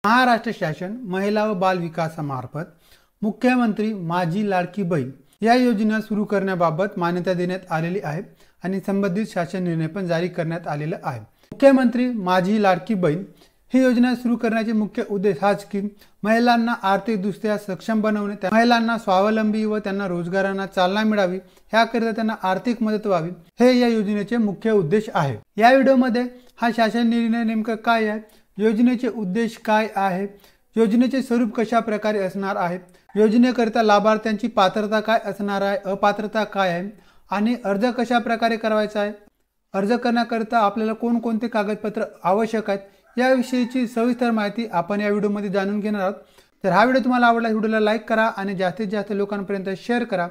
महाराष्ट्र शासन महिला व बाल विकासामार्फत मुख्यमंत्री माझी लाडकी बहीण या योजना सुरू करण्याबाबत मान्यता देण्यात आलेली आहे आणि संबंधित शासन निर्णय पण जारी करण्यात आलेला आहे। मुख्यमंत्री माझी लाडकी बहीण ही योजना सुरू करण्याचे मुख्य उद्देश हाच की महिलांना आर्थिकदृष्ट्या सक्षम बनवणे, महिलांना स्वावलंबी व त्यांना रोजगारांना चालना मिळावी याकरिता त्यांना आर्थिक मदत व्हावी, हे या योजनेचे मुख्य उद्देश आहे। या व्हिडिओमध्ये हा शासन निर्णय नेमका काय आहे, योजनेचे उद्देश काय आहे, योजनेचे स्वरूप कशा प्रकारे असणार आहे, योजनेकरिता लाभार्थ्यांची पात्रता काय असणार आहे, अपात्रता काय आहे आणि अर्ज कशा प्रकारे करायचा आहे, अर्ज करण्याकरिता आपल्याला कोणकोणते कागदपत्र आवश्यक आहेत याविषयीची सविस्तर माहिती आपण या व्हिडिओमध्ये जाणून घेणार आहोत। तर हा व्हिडिओ तुम्हाला आवडला व्हिडिओला लाईक करा आणि जास्तीत जास्त लोकांपर्यंत शेअर करा।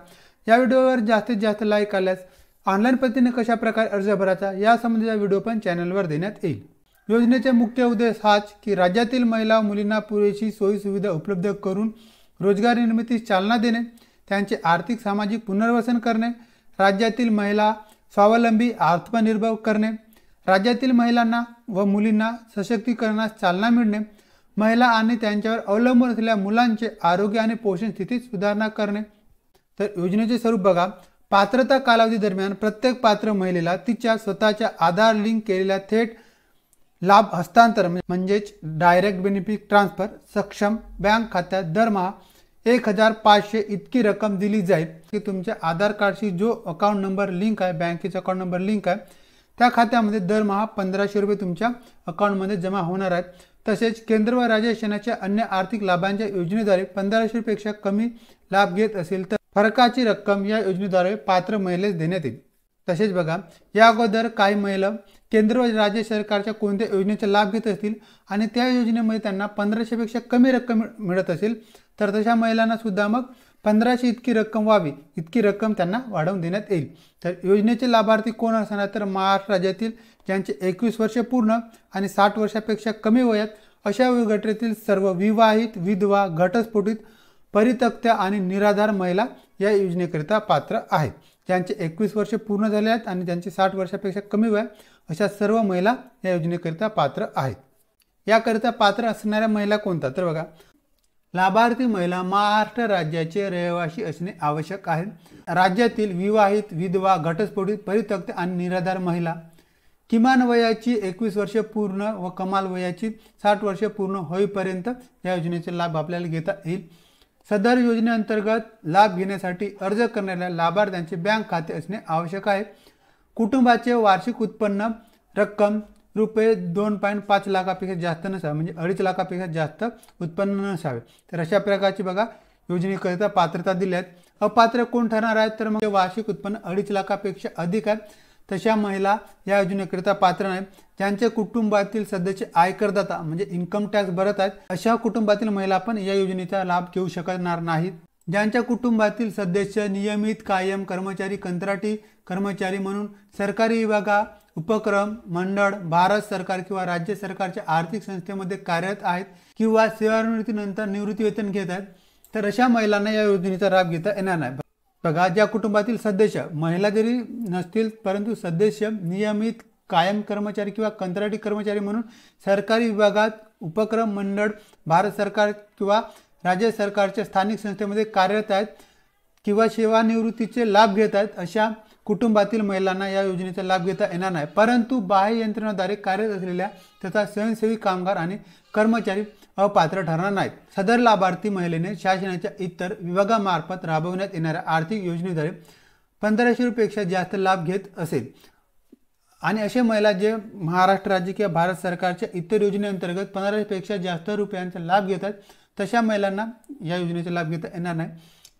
या व्हिडिओवर जास्तीत जास्त लाईक आल्यास ऑनलाईन पद्धतीने कशा प्रकारे अर्ज भरायचा यासंबंधीचा व्हिडिओ पण चॅनलवर देण्यात येईल। योजनेचे मुख्य उद्देश हाच की राज्यातील महिला व मुलींना पुरेशी सोयी सुविधा उपलब्ध करून रोजगार निर्मितीस चालना देणे, त्यांचे आर्थिक सामाजिक पुनर्वसन करणे, राज्यातील महिला स्वावलंबी आत्मनिर्भर करणे, राज्यातील महिलांना व मुलींना सशक्तीकरणास चालना मिळणे, महिला आणि त्यांच्यावर अवलंबून असलेल्या मुलांचे आरोग्य आणि पोषण स्थितीत सुधारणा करणे। तर योजनेचे स्वरूप बघा, पात्रता कालावधी दरम्यान प्रत्येक पात्र महिलेला तिच्या स्वतःच्या आधार लिंक केलेल्या थेट लाभ हस्तांतर म्हणजेच डायरेक्ट बेनिफिट ट्रान्सफर सक्षम बँक खात्यात दरमहा 1500 इतकी रक्कम दिली जाईल की तुमच्या आधार कार्डशी जो अकाउंट नंबर लिंक आहे, बँकेचा अकाउंट नंबर लिंक आहे, त्या खात्यामध्ये दरमहा 1500 रुपये तुमच्या अकाउंटमध्ये जमा होणार आहेत। तसेच केंद्र व राज्य शासनाच्या अन्य आर्थिक लाभांच्या योजनेद्वारे 1500 पेक्षा कमी लाभ घेत असेल तर फरकाची रक्कम या योजनेद्वारे पात्र महिलेस देण्यात येईल। तसेच बघा, या अगोदर काही महिला केंद्र व राज्य सरकारच्या कोणत्या योजनेचा लाभ घेत असतील आणि त्या योजनेमध्ये त्यांना 1500 पेक्षा कमी रक्कम मिळत असेल तर तशा महिलांना सुद्धा मग 1500 इतकी रक्कम व्हावी इतकी रक्कम त्यांना वाढवून देण्यात येईल। तर योजनेचे लाभार्थी कोण असणार तर महाराष्ट्र राज्यातील ज्यांचे 21 वर्ष पूर्ण आणि 60 वर्षापेक्षा कमी वयात अशा गटातील सर्व विवाहित, विधवा, घटस्फोटित, परित्यक्त्या आणि निराधार महिला या योजनेकरिता पात्र आहेत। ज्यांचे 21 वर्ष पूर्ण झाले आहेत आणि ज्यांचे 60 वर्षापेक्षा कमी वय अशा सर्व महिला या योजनेकरिता पात्र आहेत। याकरिता पात्र असणाऱ्या महिला कोणत्या तर बघा, लाभार्थी महिला महाराष्ट्र राज्याचे रहिवासी असणे आवश्यक आहे। राज्यातील विवाहित, विधवा, घटस्फोटित, परित्यक्त आणि निराधार महिला किमान वयाची 21 वर्ष पूर्ण व कमाल वयाची 60 वर्ष पूर्ण होईपर्यंत या योजनेचा लाभ आपल्याला घेता येईल। सदर योजनेअंतर्गत लाभ घेण्यासाठी अर्ज करणाऱ्या लाभार्थ्यांचे बँक खाते असणे आवश्यक आहे। कुटुंबाचे वार्षिक उत्पन्न रक्कम रुपये 2.5 लाखापेक्षा जास्त नसावे, म्हणजे 2.5 लाखापेक्षा जास्त उत्पन्न नसावे। तर अशा प्रकारची बघा योजनेकरिता पात्रता दिली आहे। अपात्र कोण ठरणार आहेत तर मग वार्षिक उत्पन्न 2.5 लाखापेक्षा अधिक आहे तशा महिला या योजनेकरिता पात्र नाहीत। ज्यांच्या कुटुंबातील सदस्य आयकरदाता म्हणजे इन्कम टॅक्स भरत आहेत अशा कुटुंबातील महिला पण या योजनेचा लाभ घेऊ शकणार नाहीत। ज्यांच्या कुटुंबातील सदस्य नियमित, कायम कर्मचारी, कंत्राटी कर्मचारी म्हणून सरकारी विभागा, उपक्रम, मंडळ, भारत सरकार किंवा राज्य सरकारच्या आर्थिक संस्थेमध्ये कार्यरत आहेत किंवा सेवानिवृत्तीनंतर निवृत्ती वेतन घेत आहेत तर अशा महिलांना या योजनेचा लाभ घेता येणार नाही। बघा, ज्या कुटुंबातील सदस्य महिला जरी नसतील परंतु सदस्य नियमित, कायम कर्मचारी किंवा कंत्राटी कर्मचारी म्हणून सरकारी विभागात, उपक्रम, मंडळ, भारत सरकार किंवा राज्य सरकारच्या स्थानिक संस्थेमध्ये कार्यरत आहेत किंवा सेवानिवृत्तीचे लाभ घेत आहेत अशा कुटुंबातील महिलांना या योजनेचा लाभ घेता येणार नाही। परंतु बाह्य यंत्रणेद्वारे कार्यरत असलेल्या तथा स्वयंसेवी कामगार आणि कर्मचारी अपात्र ठरणार नाहीत। सदर लाभार्थी महिलेने शासनाच्या इतर विभागामार्फत राबवण्यात येणाऱ्या आर्थिक योजनेद्वारे 1500 रुपयेपेक्षा जास्त लाभ घेत असेल आणि असे महिला जे महाराष्ट्र राज्य किंवा भारत सरकारच्या इतर योजनेअंतर्गत 1500 पेक्षा जास्त रुपयांचा लाभ घेतात तशा महिलांना या योजनेचा लाभ घेता येणार नाही।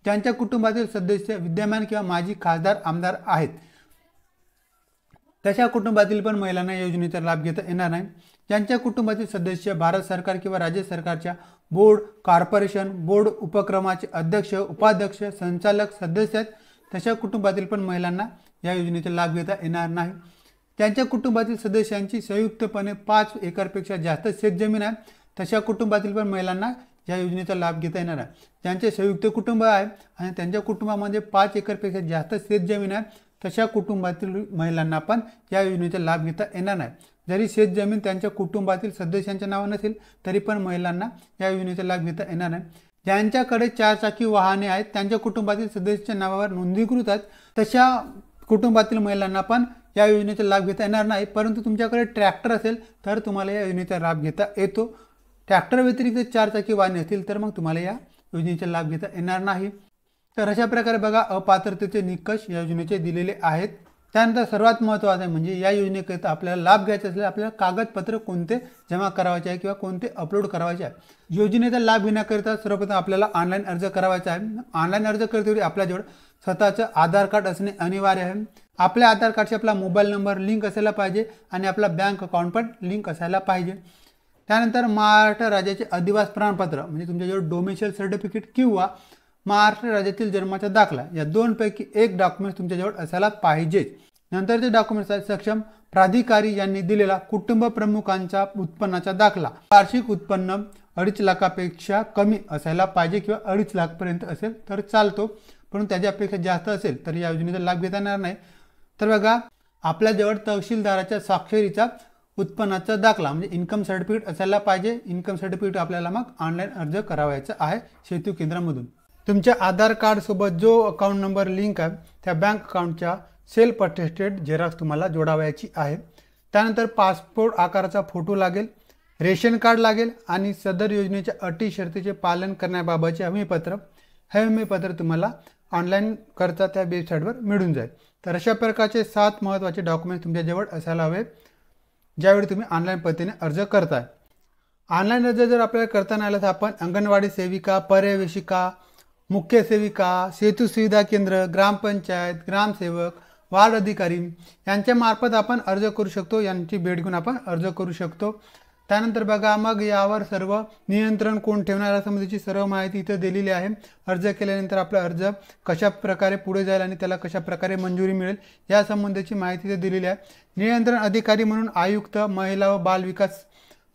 ज्यांच्या कुटुंबातील सदस्य विद्यमान किंवा माजी खासदार, आमदार आहेत तशा कुटुंबातील पण महिलांना या योजनेचा लाभ घेता येणार नाही। ज्यांच्या कुटुंबातील सदस्य भारत सरकार किंवा राज्य सरकारच्या बोर्ड, कॉर्पोरेशन, बोर्ड उपक्रमाचे अध्यक्ष, उपाध्यक्ष, संचालक, सदस्य आहेत तशा कुटुंबातील पण महिलांना या योजनेचा लाभ घेता येणार नाही। ज्यांच्या कुटुंबातील सदस्यांची संयुक्तपणे 5 एकरपेक्षा जास्त शेतजमीन आहे तशा कुटुंबातील पण महिलांना या योजनेचा लाभ घेता येणार आहे। ज्यांचे संयुक्त कुटुंब आहे आणि त्यांच्या कुटुंबामध्ये 5 एकरपेक्षा जास्त शेतजमीन आहे तशा कुटुंबातील महिलांना पण या योजनेचा लाभ घेता येणार नाही। जरी शेत जमीन त्यांच्या कुटुंबातील सदस्यांच्या नावावर नसेल तरी पण महिलांना या योजनेचा लाभ घेता येणार नाही. ज्यांच्याकडे 4 चाकी वाहने आहेत त्यांच्या कुटुंबातील सदस्यांच्या नावावर नोंदणीकृत आहेत तशा कुटुंबातील महिलांना पण या योजनेचा लाभ घेता येणार नाही. परंतु तुमच्याकडे ट्रॅक्टर असेल तर तुम्हाला या योजनेचा लाभ घेता येतो. ट्रॅक्टर व्यतिरिक्त 4 चाकी वाहने असतील तर मग तुम्हाला या योजनेचा लाभ घेता येणार नाही. तर अशा प्रकारे बघा अपात्रतेचे निकष या योजनेचे दिलेले आहेत. त्यानंतर सर्वात महत्त्वाचं म्हणजे या योजनेकरिता आपल्याला लाभ घ्यायचा असल्यास आपल्याला कागदपत्र कोणते जमा करायचे आहे किंवा कोणते अपलोड करायचे आहे. योजनेचा लाभ घेण्याकरिता सर्वप्रथम आपल्याला ऑनलाईन अर्ज करायचा आहे. ऑनलाईन अर्ज करतेवेळी आपल्याजवळ स्वतःचं आधार कार्ड असणे अनिवार्य आहे. आपल्या आधार कार्डशी आपला मोबाईल नंबर लिंक असायला पाहिजे आणि आपला बँक अकाउंट पण लिंक असायला पाहिजे. त्यानंतर महाराष्ट्र राज्याचे अधिवास प्रमाणपत्र म्हणजे तुमच्याजवळ डोमेशियल सर्टिफिकेट किंवा महाराष्ट्र राज्यातील जन्माचा दाखला या दोनपैकी एक डॉक्युमेंट तुमच्याजवळ असायला पाहिजे. नंतरचे डॉक्युमेंट्स आहेत सक्षम प्राधिकारी यांनी दिलेला कुटुंब प्रमुखांचा उत्पन्नाचा दाखला. वार्षिक उत्पन्न 2.5 लाखापेक्षा कमी असायला पाहिजे किंवा 2.5 लाखपर्यंत असेल तर चालतो, पण त्याच्यापेक्षा जास्त असेल तर या योजनेचा लाभ घेता येणार नाही. तर बघा आपल्याजवळ तहसीलदाराच्या स्वाक्षरीचा उत्पन्नाचा दाखला म्हणजे इन्कम सर्टिफिकेट असायला पाहिजे. इन्कम सर्टिफिकेट आपल्याला मग ऑनलाईन अर्ज करावायचा आहे सेतू केंद्रामधून. तुमच्या आधार कार्ड सोबत जो अकाउंट नंबर लिंक आहे त्या बँक अकाउंटच्या सेल्फ अटेस्टेड झेरॉक्स तुम्हाला जोडावायची आहे. त्यानंतर पासपोर्ट आकाराचा फोटो लागेल, रेशन कार्ड लागेल आणि सदर योजनेच्या अटी शर्तीचे पालन करण्याबाबतचे हमीपत्र. हे हमीपत्र तुम्हाला ऑनलाईन करता त्या वेबसाईटवर मिळून जाईल. तर अशा प्रकारचे 7 महत्त्वाचे डॉक्युमेंट्स तुमच्याजवळ असायला हवे ज्यावेळी तुम्ही ऑनलाईन पद्धतीने अर्ज करताय. ऑनलाईन अर्ज जर आपल्याला करता नाही आला तर आपण अंगणवाडी सेविका, पर्यवेक्षिका, मुख्य सेविका, सेतू सुविधा केंद्र, ग्रामपंचायत, ग्रामसेवक, वार्ड अधिकारी यांच्या मार्फत आपण अर्ज करू शकतो. यांची भेट घेऊन आपण अर्ज करू शकतो. त्यानंतर बघा मग यावर सर्व नियंत्रण कोण ठेवणार यासंबंधीची सर्व माहिती इथं दिलेली आहे. अर्ज केल्यानंतर आपला अर्ज कशा प्रकारे पुढे जाईल आणि त्याला कशा प्रकारे मंजुरी मिळेल यासंबंधीची माहिती इथं दिलेली आहे. नियंत्रण अधिकारी म्हणून आयुक्त महिला व बाल विकास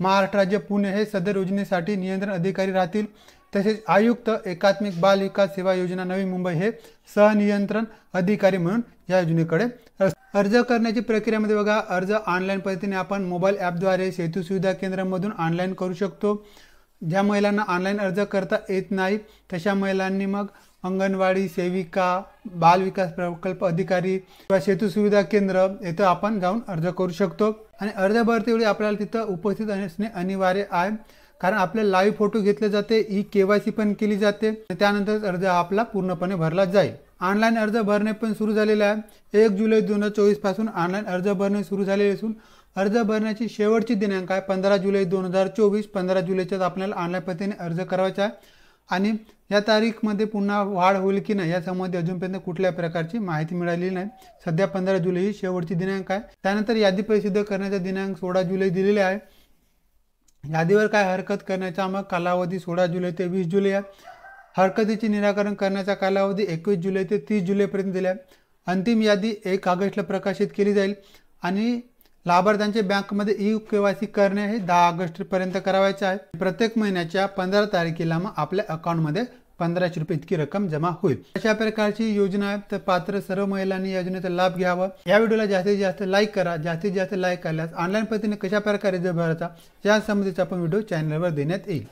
महाराष्ट्र राज्य पुणे हे सदर योजनेसाठी नियंत्रण अधिकारी राहतील. तसेच आयुक्त एकात्मिक बाल विकास सेवा योजना नवी मुंबई हे सहनियंत्रण अधिकारी म्हणून या योजनेकडे. अर्ज करण्याची प्रक्रियामध्ये बघा अर्ज ऑनलाईन पद्धतीने आपण मोबाईल ॲपद्वारे सेतू सुविधा केंद्रामधून ऑनलाईन करू शकतो. ज्या महिलांना ऑनलाईन अर्ज करता येत नाही तशा महिलांनी मग अंगणवाडी सेविका, बाल विकास प्रकल्प अधिकारी किंवा सेतू सुविधा केंद्र येथे आपण जाऊन अर्ज करू शकतो. आणि अर्ज भरतेवेळी आपल्याला तिथं उपस्थित असणे अनिवार्य आहे, कारण आपले लाईव्ह फोटो घेतले जाते, KYC पण केली जाते. त्यानंतर अर्ज आपला पूर्णपणे भरला जाईल. ऑनलाईन अर्ज भरणे पण सुरू झालेले आहे. 1 जुलै 2024 पासून ऑनलाईन अर्ज भरणे सुरू झालेले असून अर्ज भरण्याची शेवटची दिनांक आहे 15 जुलै 2024. 15 जुलैच्याच आपल्याला ऑनलाईन पद्धतीने अर्ज करायचा आहे आणि या तारीखमध्ये पुन्हा वाढ होईल की नाही यासंबंधी अजूनपर्यंत कुठल्या प्रकारची माहिती मिळालेली नाही. सध्या 15 जुलै ही शेवटची दिनांक आहे. त्यानंतर यादी प्रसिद्ध करण्याचा दिनांक 16 जुलै दिलेले आहे. यादीवर काय हरकत करण्याचा मग कालावधी 16 जुलै ते 20 जुलै आहे. हरकतीचे निराकरण करण्याचा कालावधी 21 जुलै ते 30 जुलैपर्यंत दिला आहे. अंतिम यादी 1 ऑगस्टला प्रकाशित केली जाईल आणि लाभार्थ्यांचे बँकमध्ये KYC करणे हे 10 ऑगस्टपर्यंत करावायचे आहे. प्रत्येक महिन्याच्या 15 तारखेला मग आपल्या अकाउंटमध्ये 1500 रुपये इतकी रक्कम जमा होईल. अशा प्रकारची योजना आहे. तर पात्र सर्व महिलांनी या योजनेचा लाभ घ्यावा. या व्हिडिओला जास्तीत जास्त लाईक करा. जास्तीत जास्त लाईक केल्यास ऑनलाईन पद्धतीने कशा प्रकारे अर्ज भरायचा या संबंधीचा आपण व्हिडिओ चॅनलवर देण्यात येईल.